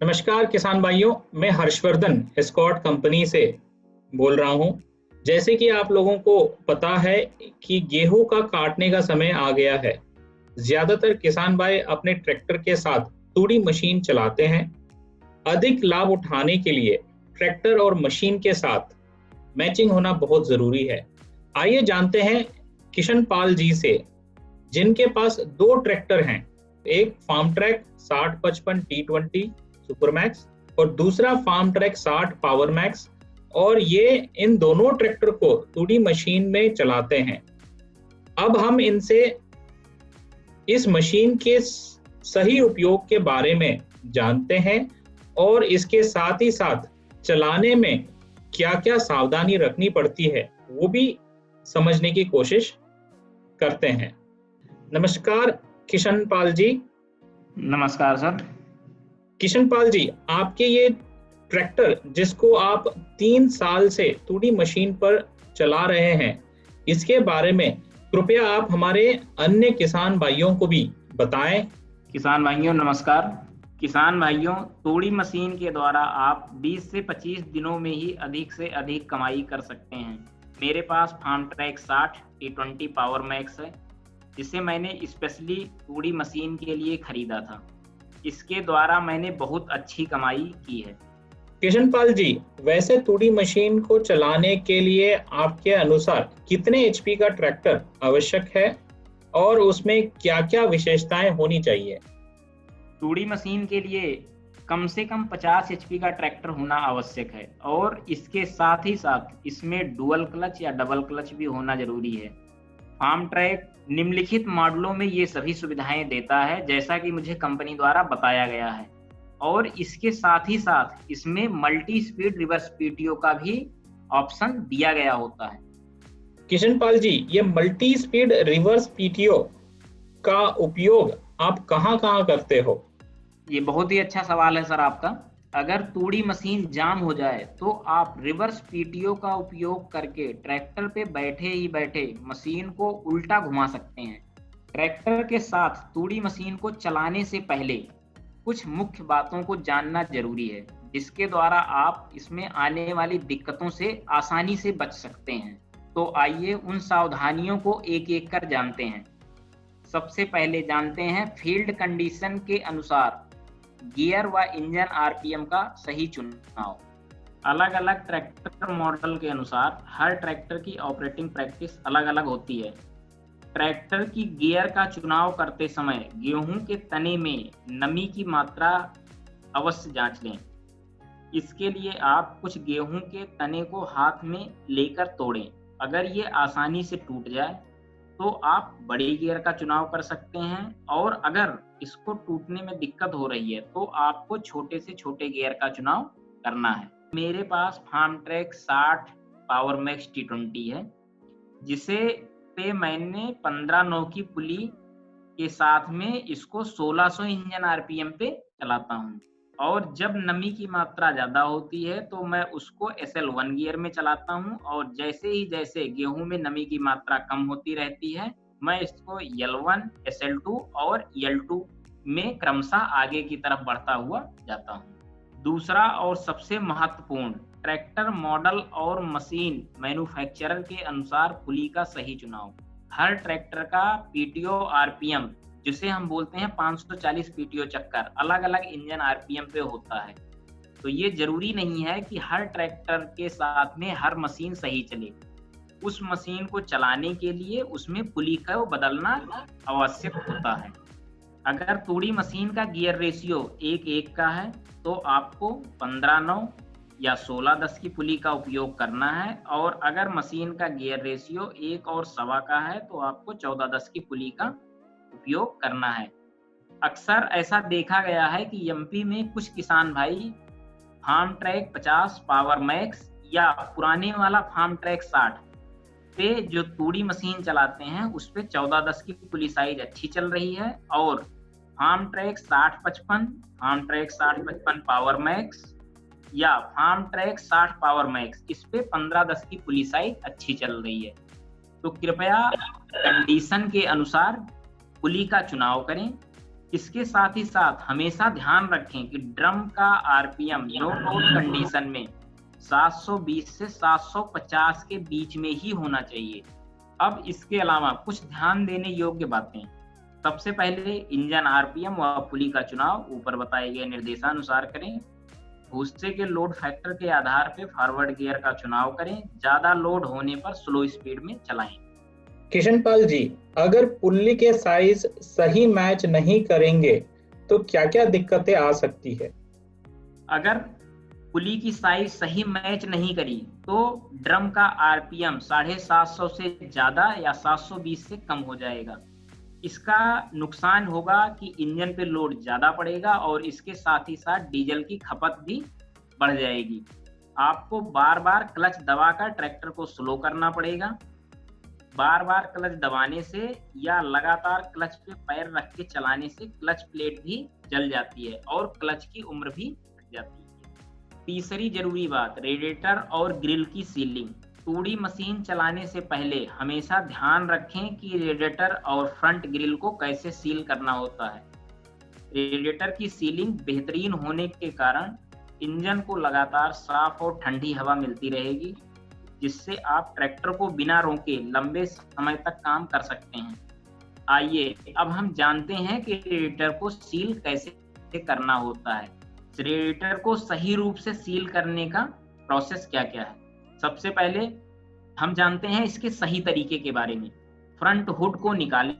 नमस्कार किसान भाइयों, मैं हर्षवर्धन एस्कॉर्ट कंपनी से बोल रहा हूं। जैसे कि आप लोगों को पता है कि गेहूं का काटने का समय आ गया है। ज्यादातर किसान भाई अपने ट्रैक्टर के साथ तूड़ी मशीन चलाते हैं। अधिक लाभ उठाने के लिए ट्रैक्टर और मशीन के साथ मैचिंग होना बहुत जरूरी है। आइए जानते हैं किशन पाल जी से, जिनके पास दो ट्रैक्टर हैं। एक फार्म ट्रैक 6055 T20 सुपरमैक्स और दूसरा फार्म ट्रैक 60 पावर मैक्स, और ये इन दोनों ट्रैक्टर को तूड़ी मशीन में चलाते हैं। अब हम इनसे इस मशीन के सही उपयोग के बारे में जानते हैं और इसके साथ ही साथ चलाने में क्या क्या सावधानी रखनी पड़ती है वो भी समझने की कोशिश करते हैं। नमस्कार किशन पाल जी। नमस्कार सर। किशन पाल जी, आपके ये ट्रैक्टर जिसको आप 3 साल से तूड़ी मशीन पर चला रहे हैं, इसके बारे में कृपया आप हमारे अन्य किसान भाइयों को भी बताएं। किसान भाइयों नमस्कार। किसान भाइयों, तूड़ी मशीन के द्वारा आप 20 से 25 दिनों में ही अधिक से अधिक कमाई कर सकते हैं। मेरे पास Farmtrac 60 T20 power max है, जिसे मैंने स्पेशली तूड़ी मशीन के लिए खरीदा था। इसके द्वारा मैंने बहुत अच्छी कमाई की है। किशन पाल जी, वैसे तूड़ी मशीन को चलाने के लिए आपके अनुसार कितने HP का ट्रैक्टर आवश्यक है और उसमें क्या क्या विशेषताएं होनी चाहिए? तूड़ी मशीन के लिए कम से कम 50 HP का ट्रैक्टर होना आवश्यक है और इसके साथ ही साथ इसमें डुअल क्लच या डबल क्लच भी होना जरूरी है। फार्म ट्रैक निम्नलिखित मॉडलों में ये सभी सुविधाएं देता है, जैसा कि मुझे कंपनी द्वारा बताया गया है, और इसके साथ ही साथ इसमें मल्टी स्पीड रिवर्स PTO का भी ऑप्शन दिया गया होता है। किशन पाल जी, ये मल्टी स्पीड रिवर्स PTO का उपयोग आप कहाँ करते हो? ये बहुत ही अच्छा सवाल है सर आपका। अगर तूड़ी मशीन जाम हो जाए तो आप रिवर्स PTO का उपयोग करके ट्रैक्टर पे बैठे ही बैठे मशीन को उल्टा घुमा सकते हैं। ट्रैक्टर के साथ तूड़ी मशीन को चलाने से पहले कुछ मुख्य बातों को जानना जरूरी है, जिसके द्वारा आप इसमें आने वाली दिक्कतों से आसानी से बच सकते हैं। तो आइए उन सावधानियों को एक एक कर जानते हैं। सबसे पहले जानते हैं फील्ड कंडीशन के अनुसार गियर व इंजन RPM का सही चुनाव। अलग अलग ट्रैक्टर मॉडल के अनुसार हर ट्रैक्टर की ऑपरेटिंग प्रैक्टिस अलग अलग होती है। ट्रैक्टर की गियर का चुनाव करते समय गेहूं के तने में नमी की मात्रा अवश्य जांच लें। इसके लिए आप कुछ गेहूं के तने को हाथ में लेकर तोड़ें। अगर ये आसानी से टूट जाए तो आप बड़ी गियर का चुनाव कर सकते हैं, और अगर इसको टूटने में दिक्कत हो रही है तो आपको छोटे से छोटे गियर का चुनाव करना है। मेरे पास Farmtrac 60 power max T20 है, जिसे पे मैंने 15/9 की पुली के साथ में इसको 1600 इंजन RPM पे चलाता हूँ, और जब नमी की मात्रा ज्यादा होती है तो मैं उसको SL1 गियर में चलाता हूँ, और जैसे गेहूं में नमी की मात्रा कम होती रहती है मैं इसको L1, SL2 और L2 में क्रमशः आगे की तरफ बढ़ता हुआ जाता हूँ। दूसरा और सबसे महत्वपूर्ण, ट्रैक्टर मॉडल और मशीन मैन्युफैक्चरर के अनुसार पुली का सही चुनाव। हर ट्रैक्टर का PTO RPM, जिसे हम बोलते हैं 540 PTO चक्कर, अलग अलग इंजन RPM पे होता है। तो ये जरूरी नहीं है कि हर ट्रैक्टर के साथ में हर मशीन सही चले। उस मशीन को चलाने के लिए उसमें पुली को बदलना आवश्यक होता है। अगर तूड़ी मशीन का गियर रेशियो 1:1 का है तो आपको 15/9 या 16:10 की पुली का उपयोग करना है, और अगर मशीन का गियर रेशियो 1:15 का है तो आपको 14:10 की पुली का उपयोग करना है। अक्सर ऐसा देखा गया है कि MP में कुछ किसान भाई फार्म ट्रैक 50 पावर मैक्स या पुराने वाला फार्म ट्रैक 60 पे जो तूड़ी मशीन चलाते हैं उस पे 14:10 की पुली साइज अच्छी चल रही है, और Farmtrac 6055, Farmtrac 6055 power max या फार्म ट्रैक 60 पावर मैक्स, इस पे 15:10 की पुली साइज अच्छी चल रही है। तो कृपया कंडीशन के अनुसार पुली का चुनाव करें। इसके साथ ही साथ हमेशा ध्यान रखें कि ड्रम का आरपीएम नो लोड कंडीशन में 720 से 750 के बीच में ही होना चाहिए। अब इसके अलावा कुछ ध्यान देने योग्य बातें। सबसे पहले इंजन आरपीएम व पुली का चुनाव ऊपर बताए गए निर्देशानुसार करें। भूसे के लोड फैक्टर के आधार पर फॉरवर्ड गियर का चुनाव करें। ज्यादा लोड होने पर स्लो स्पीड में चलाएं। किशनपाल जी, अगर पुल्ली के साइज सही मैच नहीं करेंगे तो क्या क्या दिक्कतें आ सकती है? अगर पुली की साइज सही मैच नहीं करी तो ड्रम का आरपीएम 750 से ज्यादा या 720 से कम हो जाएगा। इसका नुकसान होगा कि इंजन पे लोड ज्यादा पड़ेगा और इसके साथ ही साथ डीजल की खपत भी बढ़ जाएगी। आपको बार बार क्लच दबाकर ट्रैक्टर को स्लो करना पड़ेगा। बार बार क्लच दबाने से या लगातार क्लच पे पैर रख के चलाने से क्लच प्लेट भी जल जाती है और क्लच की उम्र भी घट जाती है। तीसरी जरूरी बात, रेडिएटर और ग्रिल की सीलिंग। टूडी मशीन चलाने से पहले हमेशा ध्यान रखें कि रेडिएटर और फ्रंट ग्रिल को कैसे सील करना होता है। रेडिएटर की सीलिंग बेहतरीन होने के कारण इंजन को लगातार साफ और ठंडी हवा मिलती रहेगी, जिससे आप ट्रैक्टर को बिना रोके लंबे समय तक काम कर सकते हैं। आइए अब हम जानते हैं कि रेडिएटर को सील कैसे करना होता है। रेडिएटर को सही रूप से सील करने का प्रोसेस क्या क्या है। सबसे पहले हम जानते हैं इसके सही तरीके के बारे में। फ्रंट हुड को निकालें,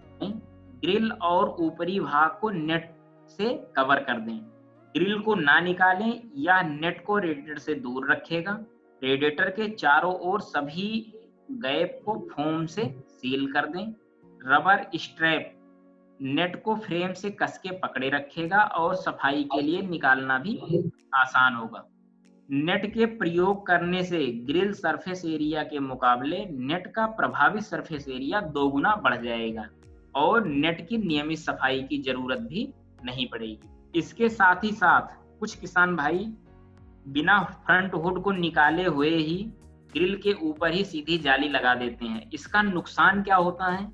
ग्रिल और ऊपरी भाग को नेट से कवर कर दें। ग्रिल को ना निकालें या नेट को रेडिएटर से दूर रखेगा। रेडिएटर के चारों ओर सभी गैप को फोम से सील कर दें। रबर स्ट्रैप नेट को फ्रेम से कस के पकड़े रखेगा और सफाई के लिए निकालना भी आसान होगा। नेट के प्रयोग करने से ग्रिल सरफेस एरिया के मुकाबले नेट का प्रभावी सरफेस एरिया 2 गुना बढ़ जाएगा और नेट की नियमित सफाई की जरूरत भी नहीं पड़ेगी। इसके साथ ही साथ कुछ किसान भाई बिना फ्रंट हुड को निकाले हुए ही ग्रिल के ऊपर ही सीधी जाली लगा देते हैं। इसका नुकसान क्या होता है?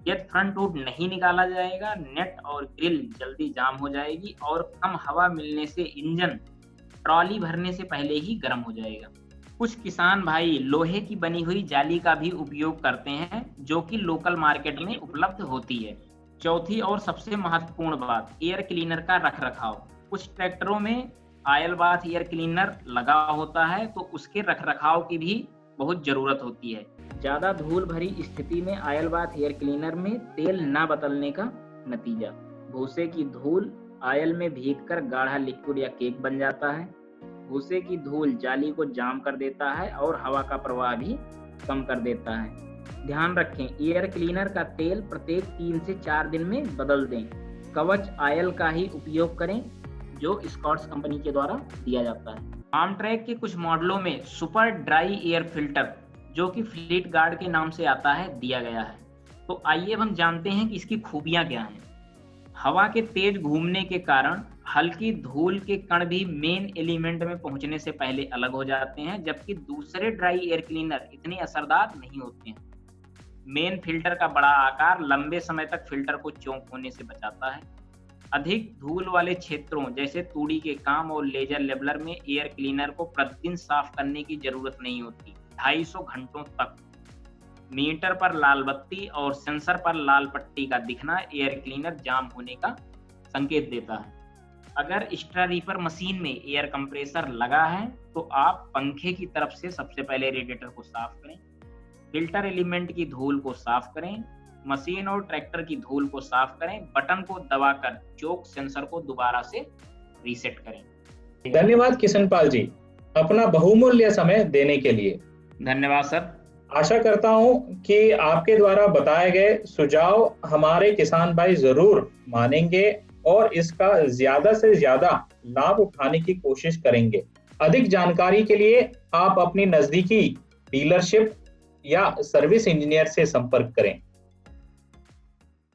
यदि फ्रंट हुड नहीं निकाला जाएगा, नेट और ग्रिल जल्दी जाम हो जाएगी और कम हवा मिलने से इंजन ट्रॉली भरने से पहले ही गर्म हो जाएगा। कुछ किसान भाई लोहे की बनी हुई जाली का भी उपयोग करते हैं, जो कि लोकल मार्केट में उपलब्ध होती है। चौथी और सबसे महत्वपूर्ण बात, एयर क्लीनर का रखरखाव। कुछ ट्रैक्टरों में ऑयल बाथ एयर क्लीनर लगा होता है, तो उसके रखरखाव की भी बहुत जरूरत होती है। ज्यादा धूल भरी स्थिति में ऑयल बाथ एयर क्लीनर में तेल न बदलने का नतीजा, भूसे की धूल ऑयल में भीगकर गाढ़ा लिक्विड या केक बन जाता है। भूसे की धूल जाली को जाम कर देता है और हवा का प्रवाह भी कम कर देता है। ध्यान रखें, एयर क्लीनर का तेल प्रत्येक 3 से 4 दिन में बदल दें। कवच ऑयल का ही उपयोग करें, जो स्कॉट्स कंपनी के द्वारा दिया जाता है। फार्म ट्रैक के कुछ मॉडलों में सुपर ड्राई एयर फिल्टर, जो कि फ्लीट गार्ड के नाम से आता है, दिया गया है। तो आइए हम जानते हैं कि इसकी खूबियां क्या हैं। हवा के तेज घूमने के कारण हल्की धूल के कण भी मेन एलिमेंट में पहुंचने से पहले अलग हो जाते हैं, जबकि दूसरे ड्राई एयर क्लीनर इतने असरदार नहीं होते हैं। मेन फिल्टर का बड़ा आकार लंबे समय तक फिल्टर को चौंक होने से बचाता है। अधिक धूल वाले क्षेत्रों जैसे तूड़ी के काम और लेजर लेबलर में एयर क्लीनर को प्रतिदिन साफ करने की जरूरत नहीं होती। 250 घंटों तक मीटर पर लाल बत्ती और सेंसर पर लाल पट्टी का दिखना एयर क्लीनर जाम होने का संकेत देता है। अगर एक्स्ट्रा रीपर मशीन में एयर कंप्रेसर लगा है तो आप पंखे की तरफ से सबसे पहले रेडिएटर को साफ करें, फिल्टर एलिमेंट की धूल को साफ करें, मशीन और ट्रैक्टर की धूल को साफ करें, बटन को दबाकर चोक सेंसर को दोबारा से रीसेट करें। धन्यवाद किशनपाल जी, अपना बहुमूल्य समय देने के लिए। धन्यवाद सर। आशा करता हूं कि आपके द्वारा बताए गए सुझाव हमारे किसान भाई जरूर मानेंगे और इसका ज्यादा से ज्यादा लाभ उठाने की कोशिश करेंगे। अधिक जानकारी के लिए आप अपनी नजदीकी डीलरशिप या सर्विस इंजीनियर से संपर्क करें।